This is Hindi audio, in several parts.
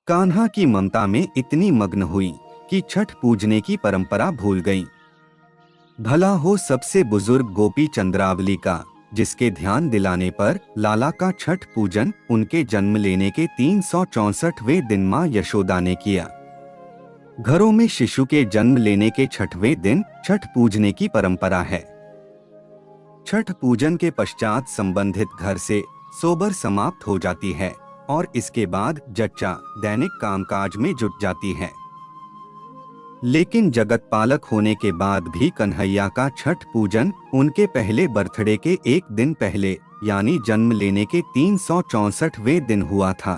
कान्हा की ममता में इतनी मग्न हुई कि छठ पूजने की परंपरा भूल गई। भला हो सबसे बुजुर्ग गोपी चंद्रावली का, जिसके ध्यान दिलाने पर लाला का छठ पूजन उनके जन्म लेने के 364वें दिन मां यशोदा ने किया। घरों में शिशु के जन्म लेने के 6वें दिन छठ पूजने की परंपरा है। छठ पूजन के पश्चात संबंधित घर से सोबर समाप्त हो जाती है और इसके बाद जच्चा दैनिक कामकाज में जुट जाती है। लेकिन जगत पालक होने के बाद भी कन्हैया का छठ पूजन उनके पहले बर्थडे के एक दिन पहले यानी जन्म लेने के 364वें दिन हुआ था।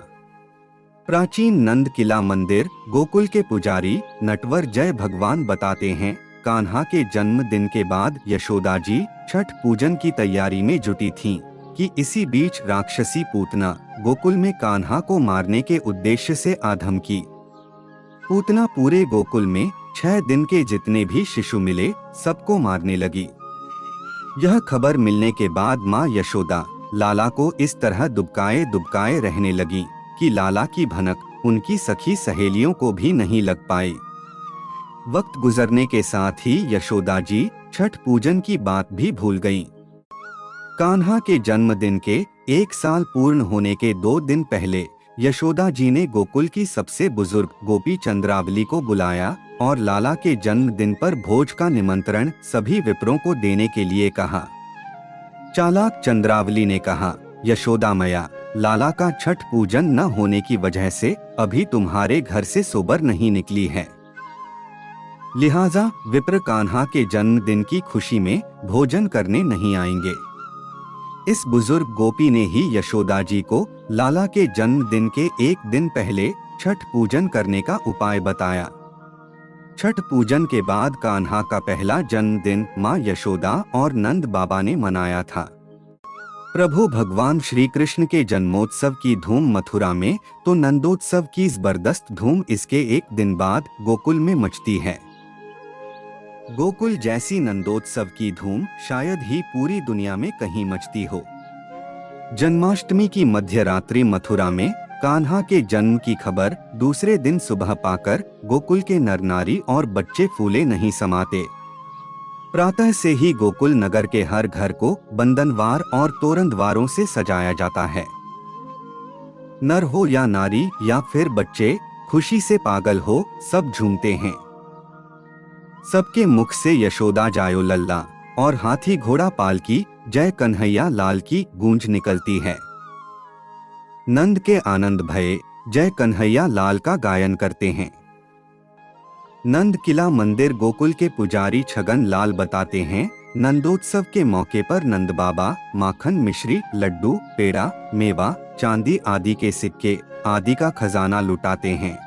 प्राचीन नंद किला मंदिर गोकुल के पुजारी नटवर जय भगवान बताते हैं, कान्हा के जन्मदिन के बाद यशोदा जी छठ पूजन की तैयारी में जुटी थीं कि इसी बीच राक्षसी पूतना गोकुल में कान्हा को मारने के उद्देश्य से आधम की। पूतना पूरे गोकुल में 6 दिन के जितने भी शिशु मिले सबको मारने लगी। यह खबर मिलने के बाद मां यशोदा लाला को इस तरह दुबकाए दुबकाए रहने लगी कि लाला की भनक उनकी सखी सहेलियों को भी नहीं लग पाई। वक्त गुजरने के साथ ही यशोदा जी छठ पूजन की बात भी भूल गईं। कान्हा के जन्मदिन के 1 साल पूर्ण होने के 2 दिन पहले यशोदा जी ने गोकुल की सबसे बुजुर्ग गोपी चंद्रावली को बुलाया और लाला के जन्मदिन पर भोज का निमंत्रण सभी विप्रों को देने के लिए कहा। चालाक चंद्रावली ने कहा, यशोदा मैया, लाला का छठ पूजन न होने की वजह से अभी तुम्हारे घर से सोबर नहीं निकली है, लिहाजा विप्र कान्हा के जन्मदिन की खुशी में भोजन करने नहीं आएंगे। इस बुजुर्ग गोपी ने ही यशोदा जी को लाला के जन्मदिन के 1 दिन पहले छठ पूजन करने का उपाय बताया। छठ पूजन के बाद कान्हा का पहला जन्मदिन मां यशोदा और नंद बाबा ने मनाया था। प्रभु भगवान श्री कृष्ण के जन्मोत्सव की धूम मथुरा में तो नंदोत्सव की जबरदस्त धूम इसके 1 दिन बाद गोकुल में मचती है। गोकुल जैसी नंदोत्सव की धूम शायद ही पूरी दुनिया में कहीं मचती हो। जन्माष्टमी की मध्य रात्रि मथुरा में कान्हा के जन्म की खबर दूसरे दिन सुबह पाकर गोकुल के नर नारी और बच्चे फूले नहीं समाते। प्रातः से ही गोकुल नगर के हर घर को बंधनवार और तोरणद्वारों से सजाया जाता है। नर हो या नारी या फिर बच्चे, खुशी से पागल हो, सब झूमते हैं। सबके मुख से यशोदा जायो लल्ला और हाथी घोड़ा पालकी जय कन्हैया लाल की गूंज निकलती है। नंद के आनंद भये जय कन्हैया लाल का गायन करते हैं। नंद किला मंदिर गोकुल के पुजारी छगन लाल बताते हैं, नंदोत्सव के मौके पर नंद बाबा माखन मिश्री लड्डू पेड़ा मेवा चांदी आदि के सिक्के आदि का खजाना लुटाते हैं।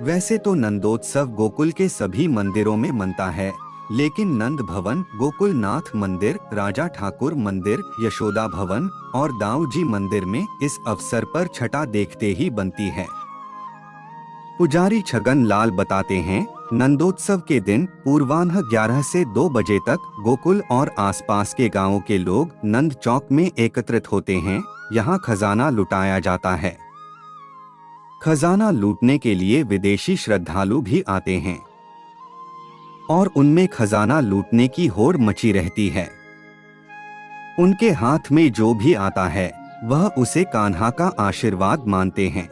वैसे तो नंदोत्सव गोकुल के सभी मंदिरों में मनता है, लेकिन नंद भवन, गोकुल नाथ मंदिर, राजा ठाकुर मंदिर, यशोदा भवन और दाऊ जी मंदिर में इस अवसर पर छठा देखते ही बनती है। पुजारी छगन लाल बताते हैं, नंदोत्सव के दिन पूर्वाह्न 11 से 2 बजे तक गोकुल और आसपास के गांवों के लोग नंद चौक में एकत्रित होते हैं। यहाँ खजाना लुटाया जाता है। खजाना लूटने के लिए विदेशी श्रद्धालु भी आते हैं और उनमें खजाना लूटने की होड़ मची रहती है। उनके हाथ में जो भी आता है वह उसे कान्हा का आशीर्वाद मानते हैं।